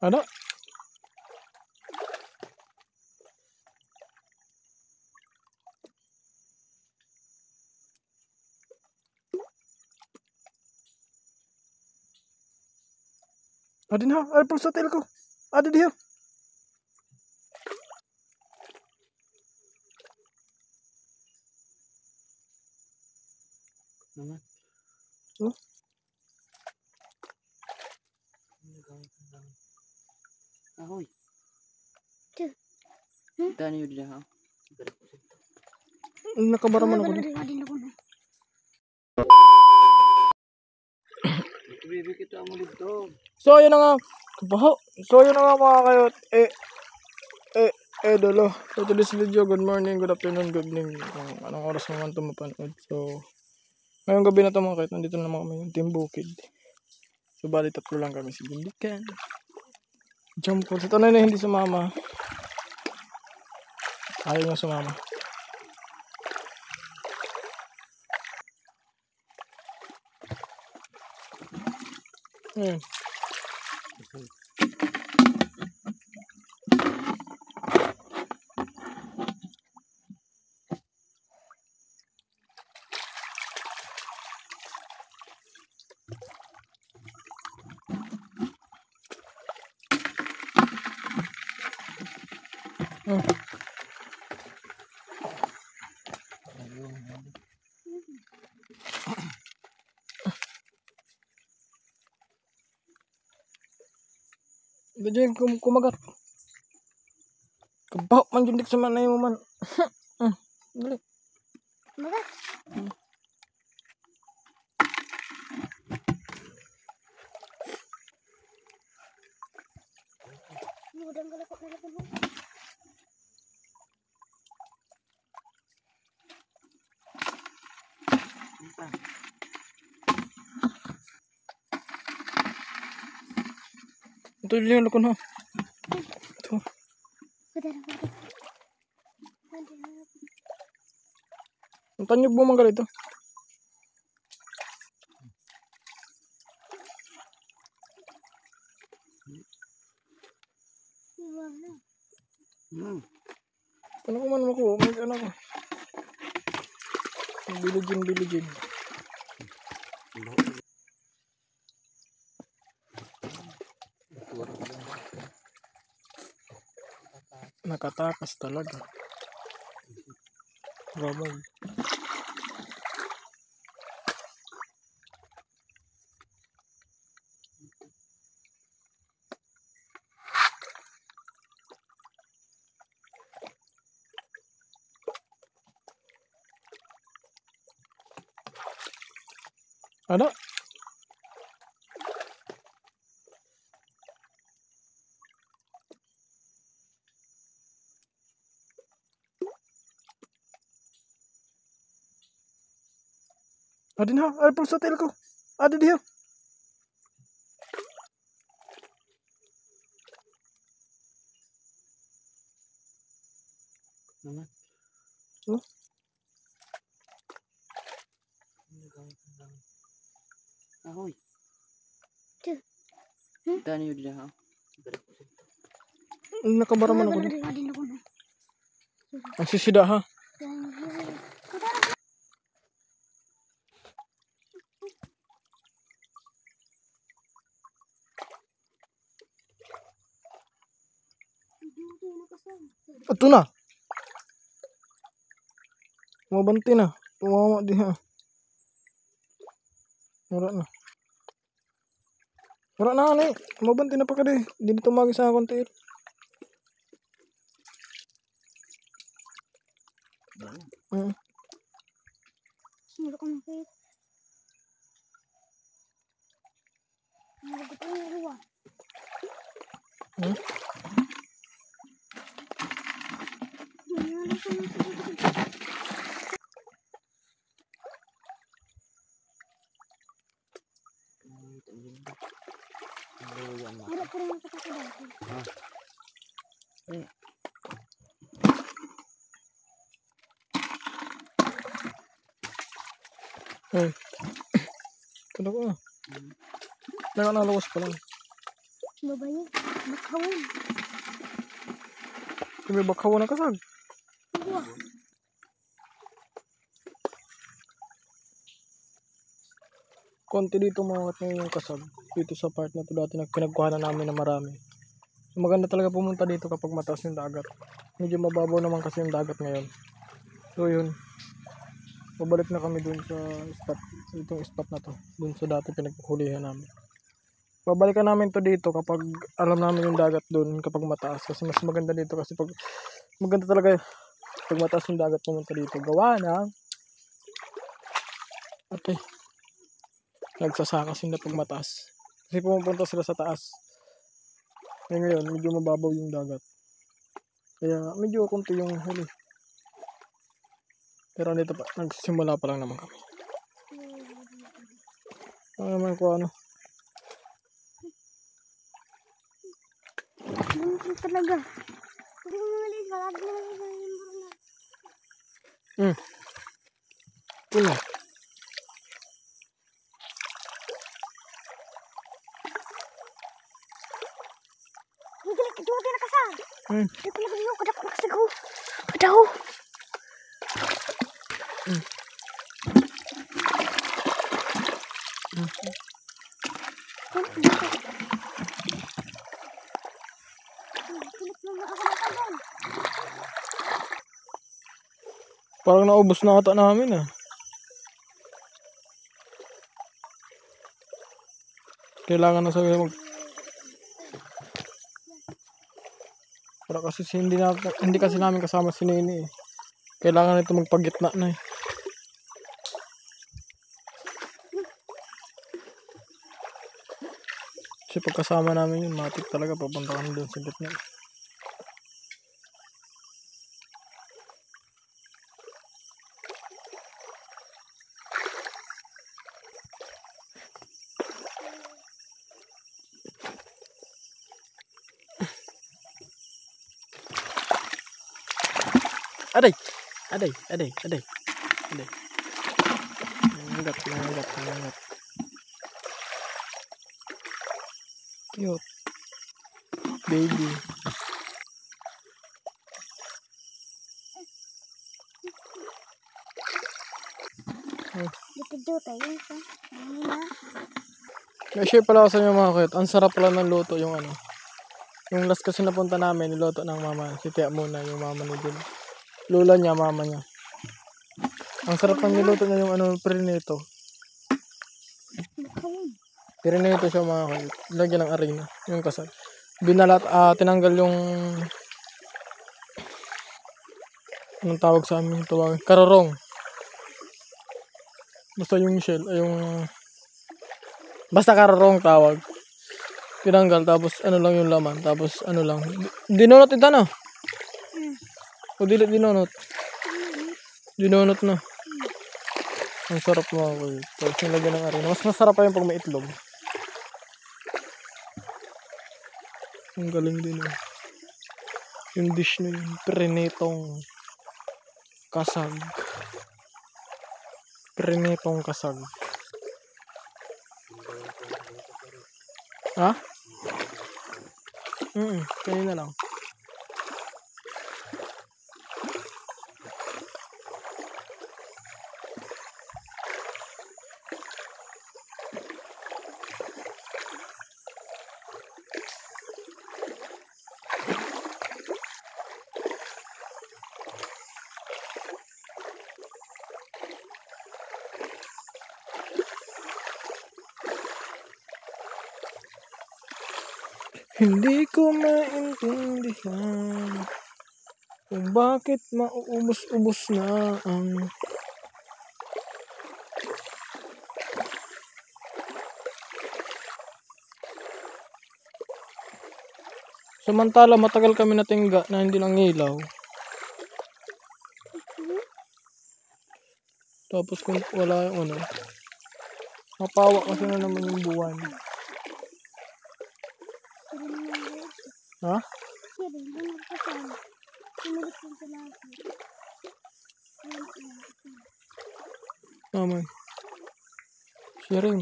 Ada? Ada na, ay pulsa tail ko. Ada diha. Naman. Oh. Ahoy. Hmm? Tani yun dyan ha. Nakabaraman ako din. Bibi kita mo dito. So ayun na nga. Kabaho. So ayun na nga mga kayot. Dolo. So to this video, good morning, good afternoon, good evening. Kung anong oras naman ito mapanood. So ngayong gabi na ito mga kayot. Nandito na naman kami yung Team Bukid. So bali tatlo lang kami. Si Bindikan, Jump Pool. Sa tanay na hindi sumama. Ayaw niya sumama. Ayun. Ganyan kumagat. Kabaho man jundik sa manay mo man. Dali. Kumagat. Mudang galakot na lang mo. Ito yung lakon ha. Ito. Ang tanyog mo man galito. Ano ko man ako? May ano ko. Biligin. Nakatakas talaga. Ramon. Ada? Ada na, ay pulsa tail ko. Ada diha. Naman. Oh. Ahoy. Hmm? Tani yun dyan ha. Nakabaraman ako din. Ang sisida ha. Ito na. Mabanti na. Tumawa din ha. Wala na. Wala na ani. Mabanti na pa ka di. Hindi tumagi sa konti. Sino ka makit? Nagagod ang ruwa. Wala po rin ang patakadaki. Ito ko. Nakalawas pa lang. Babae. Makawin. May bakawan na kasag. Wah. Konti dito mga ngayon yung kasag. Dito sa part na to dati pinagkuhanan namin na marami. So, maganda talaga pumunta dito kapag mataas yung dagat. Medyo mababaw naman kasi yung dagat ngayon. So yun. Babalik na kami dun sa spot. Itong spot na to. Dun sa dati pinaghulihan namin. Babalikan namin to dito kapag alam namin yung dagat dun kapag mataas. Kasi mas maganda dito kasi pag maganda talaga pag mataas yung dagat pumunta dito. Gawa na. Okay. Nagsasaka sila pag mataas. Kasi pumupunta sila sa taas. Kaya ngayon, medyo mababaw yung dagat. Kaya medyo konti yung huli. Pero dito pa, nagsisimula pa lang naman kami. Ano naman ko ano? Ano talaga? Hindi ko malis. Malagi na lang. Puno. Hindi ka dito na kasal. Hmm. Hindi ko na kadako na kasagaw. Kadaw. Parang naubos na ata namin ah. Kailangan na sabi para kasi hindi kasi namin kasama si Nini eh. Kailangan nito magpagitna na eh. Kasi pagkasama namin yun, matik talaga papunta kami doon sa gitna. Aday! Aday! Aday! Aday! Aday! Nangat! Nangat! Nangat! Cute! Baby! Dito tayo sa. May share pala ako sa inyo mga kuyot. Ang sarap pala ng luto yung ano. Yung last kasi napunta namin, niluto ng mama. Si Tia muna, yung mama ni Jun. Lula niya, mama niya. Ang sarap ng niluto niya yung ano, perinito. Perinito siya mga kuyot. Lagyan ng arena, yung kasal. Binalat, tinanggal yung anong tawag sa amin ito? Karorong. Basta yung shell, yung basta karorong tawag. Tinanggal, tapos ano lang yung laman, tapos ano lang. Dinunot ito na. O dili dinunot. Dinunot na. Ang sarap mga kuya. Tapos nilagyan ng arena. Mas masarap pa yung pag may itlog. Ang galing din eh. Yung dish na yun. Prenetong kasag. Prenetong kasag. Ha? Kaya na lang. Hindi ko maintindihan kung bakit mauubos-ubos na ang samantala matagal kami natingga na hindi nangilaw. Tapos kung wala yung ano, mapawa kasi na naman yung buwan. Ha? Naman. Sharing.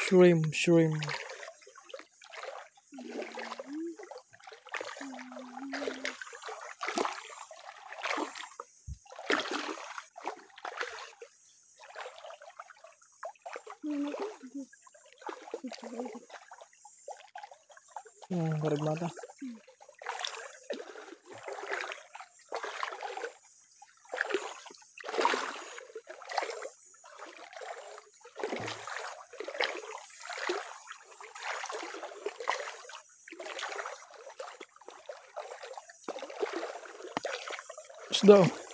Shrimp. Barag mata. Isda.